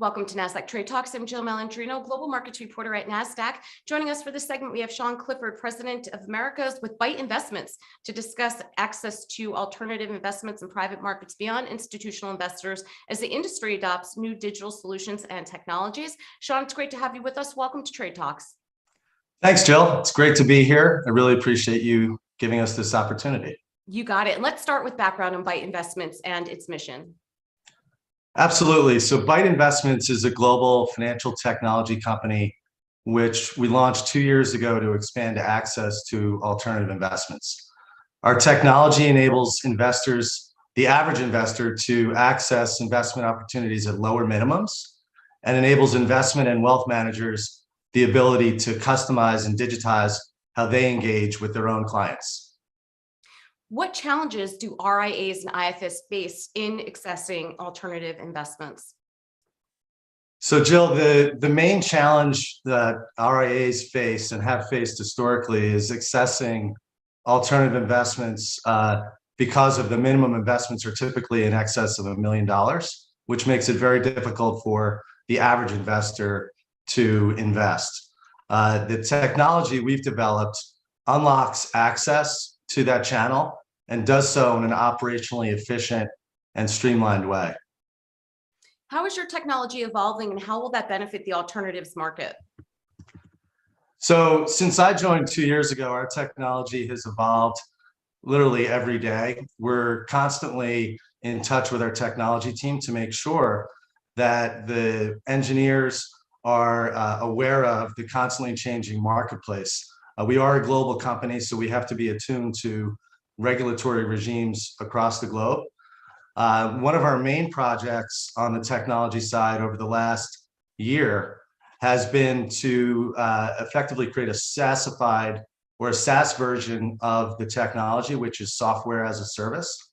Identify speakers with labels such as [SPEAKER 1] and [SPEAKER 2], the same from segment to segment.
[SPEAKER 1] Welcome to Nasdaq Trade Talks. I'm Jill Malandrino, Global Markets Reporter at Nasdaq. Joining us for this segment, we have Clifford, President of Americas with Byte Investments, to discuss access to alternative investments in private markets beyond institutional investors as the industry adopts new digital solutions and technologies. Sean, it's great to have you with us. Welcome to Trade Talks.
[SPEAKER 2] Thanks, Jill. It's great to be here. I really appreciate you giving us this opportunity.
[SPEAKER 1] You got it. Let's start with background on Byte Investments and its mission.
[SPEAKER 2] Absolutely. So Byte Investments is a global financial technology company, which we launched 2 years ago to expand access to alternative investments. Our technology enables investors, the average investor, to access investment opportunities at lower minimums, and enables investment and wealth managers the ability to customize and digitize how they engage with their own clients.
[SPEAKER 1] What challenges do RIAs and IFS face in accessing alternative investments?
[SPEAKER 2] So Jill, the main challenge that RIAs face and have faced historically is accessing alternative investments because of the minimum investments are typically in excess of $1 million, which makes it very difficult for the average investor to invest. The technology we've developed unlocks access to that channel and does so in an operationally efficient and streamlined way.
[SPEAKER 1] How is your technology evolving, and how will that benefit the alternatives market?
[SPEAKER 2] So since I joined 2 years ago, our technology has evolved literally every day. We're constantly in touch with our technology team to make sure that the engineers are aware of the constantly changing marketplace. We are a global company, so we have to be attuned to regulatory regimes across the globe. One of our main projects on the technology side over the last year has been to effectively create a SaaSified or a SaaS version of the technology, which is software as a service.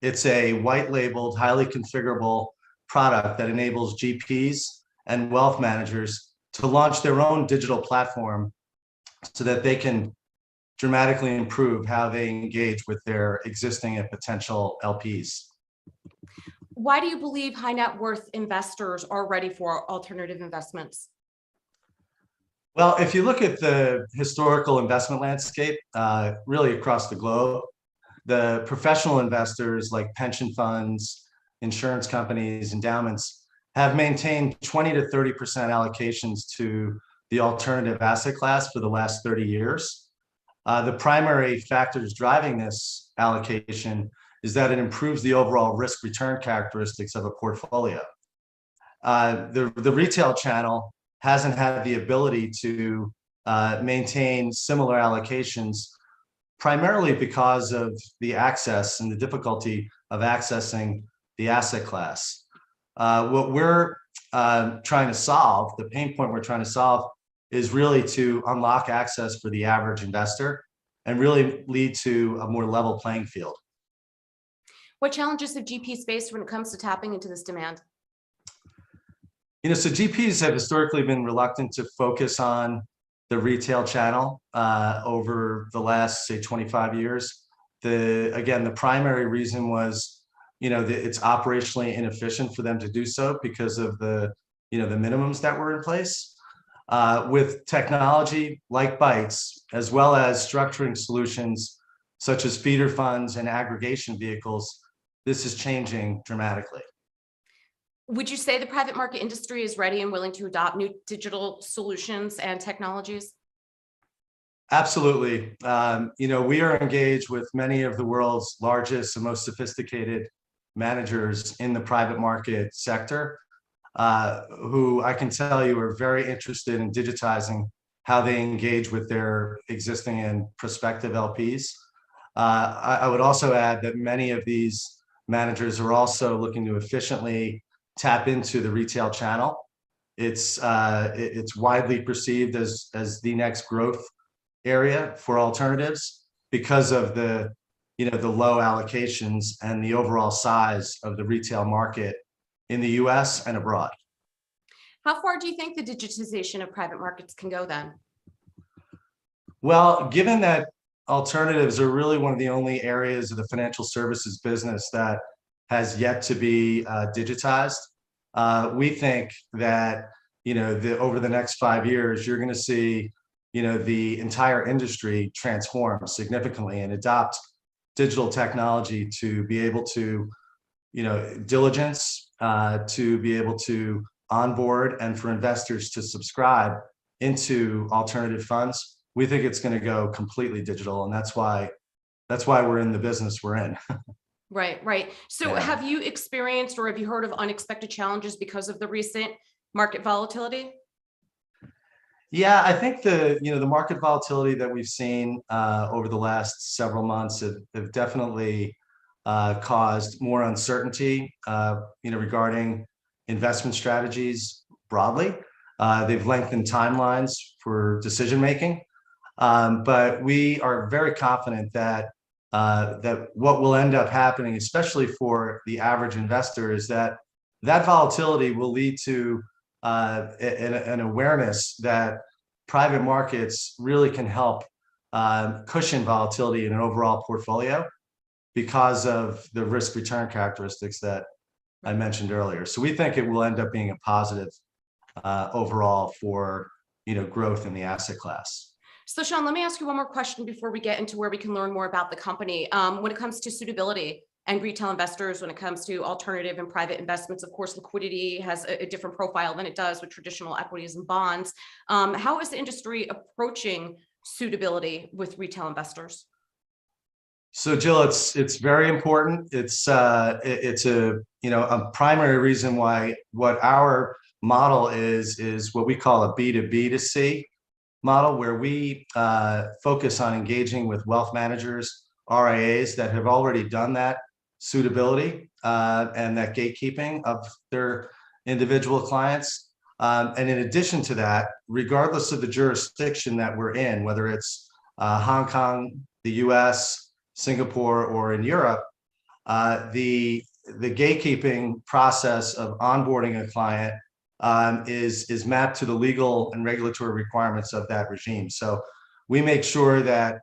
[SPEAKER 2] It's a white labeled, highly configurable product that enables GPs and wealth managers to launch their own digital platform so that they can dramatically improve how they engage with their existing and potential LPs.
[SPEAKER 1] Why do you believe high net worth investors are ready for alternative investments?
[SPEAKER 2] Well, if you look at the historical investment landscape, really across the globe, the professional investors like pension funds, insurance companies, endowments have maintained 20 to 30% allocations to the alternative asset class for the last 30 years. The primary factors driving this allocation is that it improves the overall risk return characteristics of a portfolio. The retail channel hasn't had the ability to maintain similar allocations, primarily because of the access and the difficulty of accessing the asset class. What we're trying to solve, the pain point we're trying to solve, is really to unlock access for the average investor and really lead to a more level playing field.
[SPEAKER 1] What challenges have GPs faced when it comes to tapping into this demand?
[SPEAKER 2] So GPs have historically been reluctant to focus on the retail channel over the last, say, 25 years. Again, the primary reason was, it's operationally inefficient for them to do so because of the minimums that were in place. With technology like Bytes, as well as structuring solutions such as feeder funds and aggregation vehicles, this is changing dramatically.
[SPEAKER 1] Would you say the private market industry is ready and willing to adopt new digital solutions and technologies?
[SPEAKER 2] Absolutely. We are engaged with many of the world's largest and most sophisticated managers in the private market sector, who I can tell you are very interested in digitizing how they engage with their existing and prospective LPs. I would also add that many of these managers are also looking to efficiently tap into the retail channel. It's widely perceived as the next growth area for alternatives because of the low allocations and the overall size of the retail market in the US and abroad.
[SPEAKER 1] How far do you think the digitization of private markets can go then?
[SPEAKER 2] Well, given that alternatives are really one of the only areas of the financial services business that has yet to be digitized, we think that, over the next 5 years, you're going to see, the entire industry transform significantly and adopt digital technology to be able to, diligence, to be able to onboard, and for investors to subscribe into alternative funds. We think it's going to go completely digital, and that's why we're in the business we're in.
[SPEAKER 1] Right, right. So
[SPEAKER 2] Yeah.
[SPEAKER 1] have you experienced or have you heard of unexpected challenges because of the recent market volatility?
[SPEAKER 2] Yeah, I think the market volatility that we've seen over the last several months have definitely caused more uncertainty, regarding investment strategies broadly. They've lengthened timelines for decision making, but we are very confident that what will end up happening, especially for the average investor, is that volatility will lead to an awareness that private markets really can help cushion volatility in an overall portfolio because of the risk return characteristics that I mentioned earlier. So we think it will end up being a positive overall for growth in the asset class.
[SPEAKER 1] So Sean, let me ask you one more question before we get into where we can learn more about the company. When it comes to suitability and retail investors, when it comes to alternative and private investments, of course, liquidity has a different profile than it does with traditional equities and bonds. How is the industry approaching suitability with retail investors?
[SPEAKER 2] So Jill, it's very important. It's a primary reason why what our model is what we call a B2B2C model, where we focus on engaging with wealth managers, RIAs that have already done that suitability and that gatekeeping of their individual clients. And in addition to that, regardless of the jurisdiction that we're in, whether it's Hong Kong, the US, Singapore, or in Europe, the gatekeeping process of onboarding a client is mapped to the legal and regulatory requirements of that regime. So we make sure that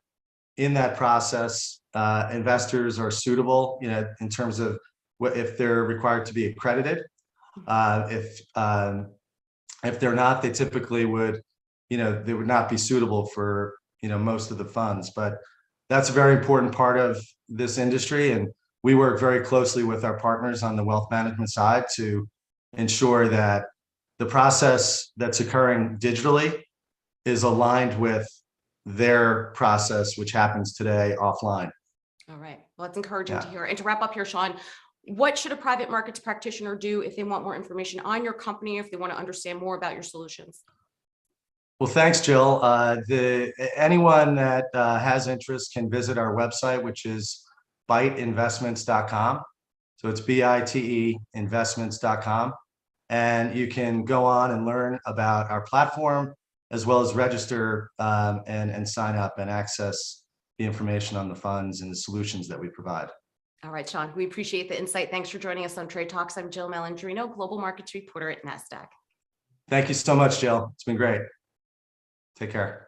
[SPEAKER 2] in that process, investors are suitable, in terms of if they're required to be accredited. If they're not, they typically would, they would not be suitable for most of the funds. But that's a very important part of this industry, and we work very closely with our partners on the wealth management side to ensure that the process that's occurring digitally is aligned with their process, which happens today offline.
[SPEAKER 1] All right. Well, that's encouraging to hear. And to wrap up here, Sean, what should a private markets practitioner do if they want more information on your company, if they want to understand more about your solutions?
[SPEAKER 2] Well, thanks, Jill. Anyone that has interest can visit our website, which is biteinvestments.com. So it's BITE investments.com. And you can go on and learn about our platform, as well as register and sign up and access the information on the funds and the solutions that we provide.
[SPEAKER 1] All right, Sean, we appreciate the insight. Thanks for joining us on Trade Talks. I'm Jill Malandrino, Global Markets Reporter at Nasdaq.
[SPEAKER 2] Thank you so much, Jill. It's been great. Take care.